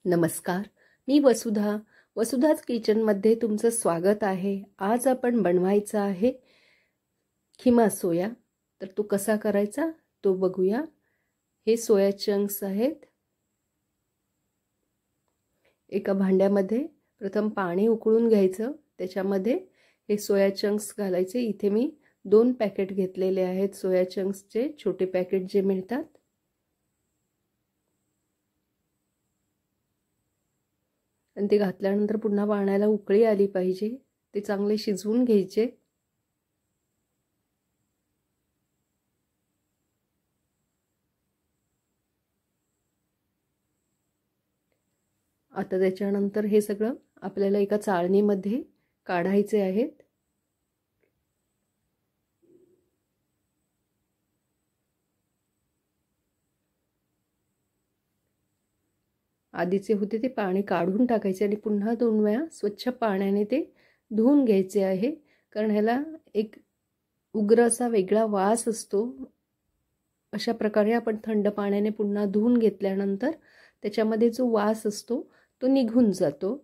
नमस्कार, मी वसुधाच किचनमध्ये तुमचं स्वागत आहे। आज आपण बनवायचा आहे खिमा सोया। तर तो कसा करायचा तो बघूया। हे सोया चंक्स आहेत। एका भांड्यामध्ये प्रथम पाणी उकळून घ्यायचं, त्याच्यामध्ये हे सोया चंक्स घालायचे। इथे मी 2 पॅकेट घेतलेले आहेत सोया चंक्सचे, छोटे पॅकेट जे मिळतात। आणि ते घातल्यानंतर पुन्हा पाण्याला उकळी आली पाहिजे, ते चांगले शिजवून घ्यायचे। आता त्याच्यानंतर हे सगळं आपल्याला एका चाळणीमध्ये काढायचे आहेत। आधीचे होते ते पाणी काढून टाकायचे आणि पुन्हा 2 वेळा स्वच्छ पाण्याने ते धुवून घ्यायचे आहे, कारण ह्याला एक उग्र असा वेगळा वास असतो। अशा प्रकारे आपण थंड पाण्याने पुन्हा धुवून घेतल्यानंतर त्याच्यामध्ये जो वास असतो तो निघून जातो।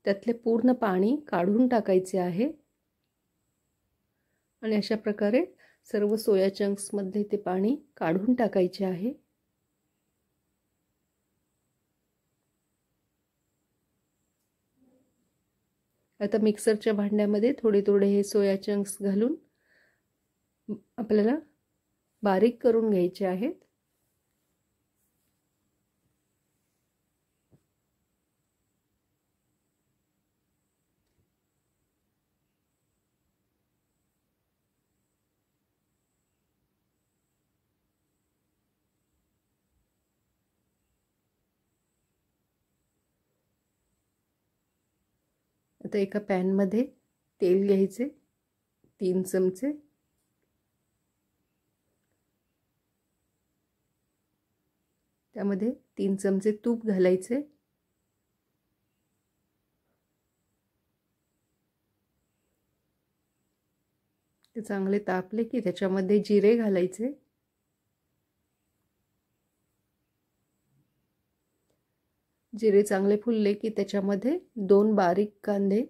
त्यातले पूर्ण पाणी काढून टाकायचे आहे आणि अशा प्रकारे सर्व सोया चंक्स मध्ये ते पाणी काढून टाकायचे आहे। आता मिक्सरच्या भांड्यामध्ये थोडे थोडे हे सोया चंक्स घालून आपल्याला बारीक करून घ्यायचे आहेत। आता एका पॅन मध्ये तेल घ्यायचे 3 चमचे। त्यामध्ये 3 चमचे तूप घालायचे। ते चांगले तापले की त्याच्यामध्ये जिरे घालायचे। जिरे चांगले फुलले की त्याच्यामध्ये 2 बारीक कांदे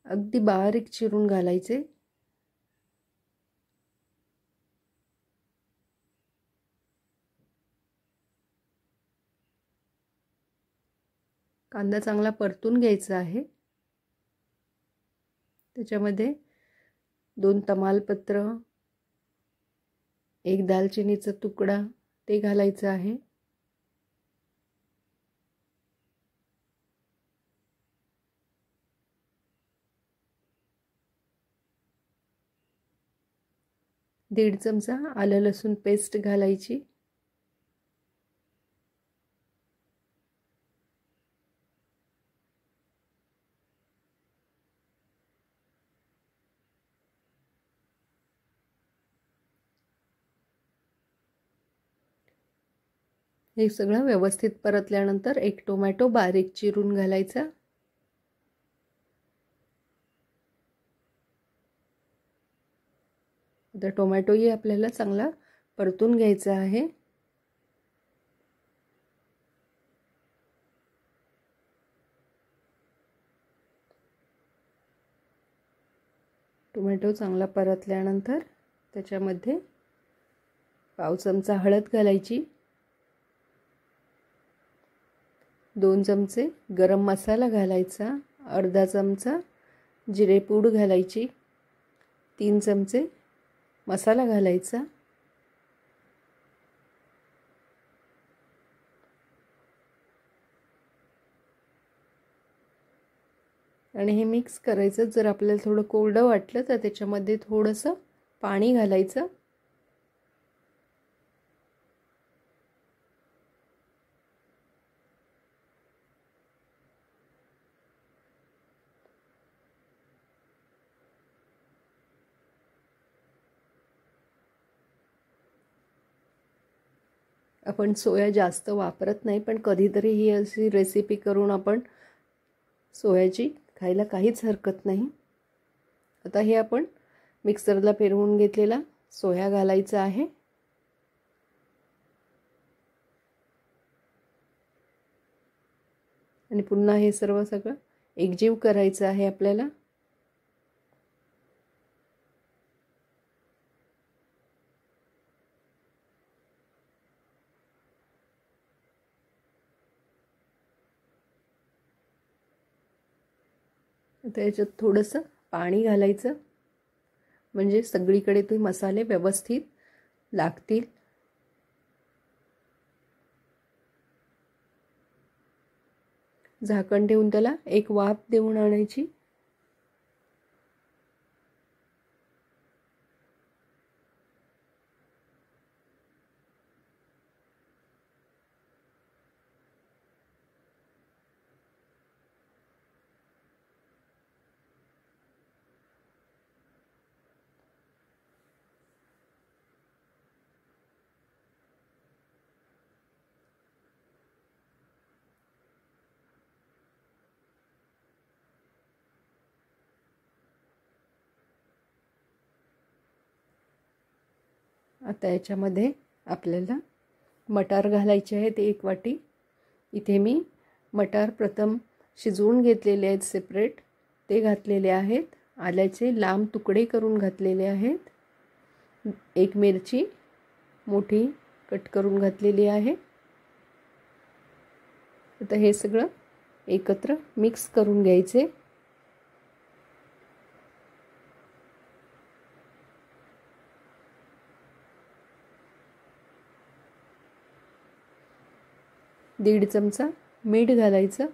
अगदी बारीक चिरून घालायचे। कांदा चांगला परतून घ्यायचा आहे। त्याच्यामध्ये 2 तमालपत्र, 1 दालचिनीचा तुकडा ते घालायचं आहे। दीड चमचा आलं लसूण पेस्ट घालायची। हे सगळं व्यवस्थित परतल्यानंतर 1 टोमॅटो बारीक चिरून घालायचा। आता टोमॅटोही आपल्याला चांगला परतून घ्यायचा आहे। टोमॅटो चांगला परतल्यानंतर त्याच्यामध्ये पाव चमचा हळद घालायची, 2 चमचे गरम मसाला घालायचा, अर्धा चमचा जिरेपूड घालायची, 3 चमचे मसाला घालायचा। आणि हे मिक्स करायचं। जर आपल्याला थोडं कोरडं वाटलं तर त्याच्यामध्ये थोडंसं पाणी घालायचं। आपण सोया जास्त वापरत नाही, पण कधीतरी ही अशी रेसिपी करून आपण सोयाची खायला काहीच हरकत नाही। आता हे आपण मिक्सरला फिरवून घेतलेला सोया घालायचा आहे। आणि पुन्हा हे सगळं एकजीव करायचं आहे आपल्याला. आता याच्यात थोडंसं पाणी घालायचं म्हणजे सगळीकडे ते मसाले व्यवस्थित लागतील. झाकण ठेवून त्याला एक वाफ देऊन आणायची. आता याच्यामध्ये आपल्याला मटार घालायचे आहेत 1 वाटी. इथे मी मटार प्रथम शिजवून घेतलेले आहेत सेपरेट, ते घातलेले आहेत. आल्याचे लांब तुकडे करून घातलेले आहेत. 1 मिरची मोठी कट करून घातलेली आहे. आता हे सगळं एकत्र मिक्स करून घ्यायचे. दीड चमचा मीठ घालायचं.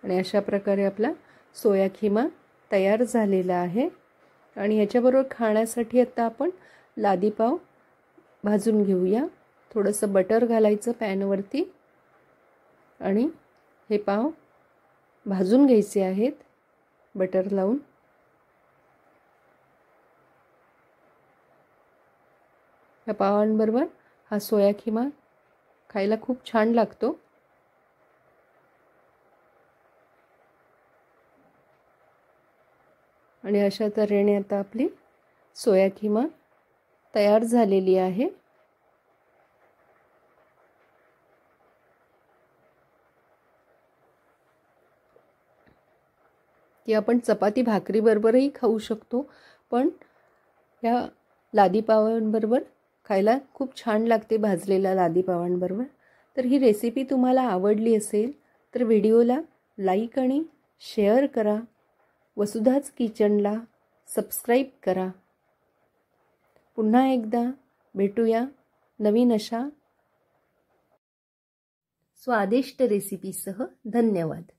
आणि अशा प्रकारे आपला सोया खिमा तयार झालेला आहे. आणि याच्याबरोबर खाण्यासाठी आता आपण लादी पाव भाजून घेऊया. थोडंसं बटर घालायचं पॅनवरती आणि हे पाव भाजून घ्यायचे आहेत बटर लावून. या पावांबरोबर हा सोया खिमा खायला खूप छान लागतो. आणि अशा तऱ्हेने आता आपली सोया खिमा तयार झालेली आहे. ती आपण चपाती भाकरी बरोबरही खाऊ शकतो, पण या लादी पावांबरोबर खायला खूप छान लागते भाजलेल्या लादी पावांबरोबर. तर ही रेसिपी तुम्हाला आवडली असेल तर व्हिडिओला लाईक आणि शेअर करा. वसुधाच किचनला सबस्क्राईब करा. पुन्हा एकदा भेटूया नवीन अशा स्वादिष्ट रेसिपीसह. धन्यवाद.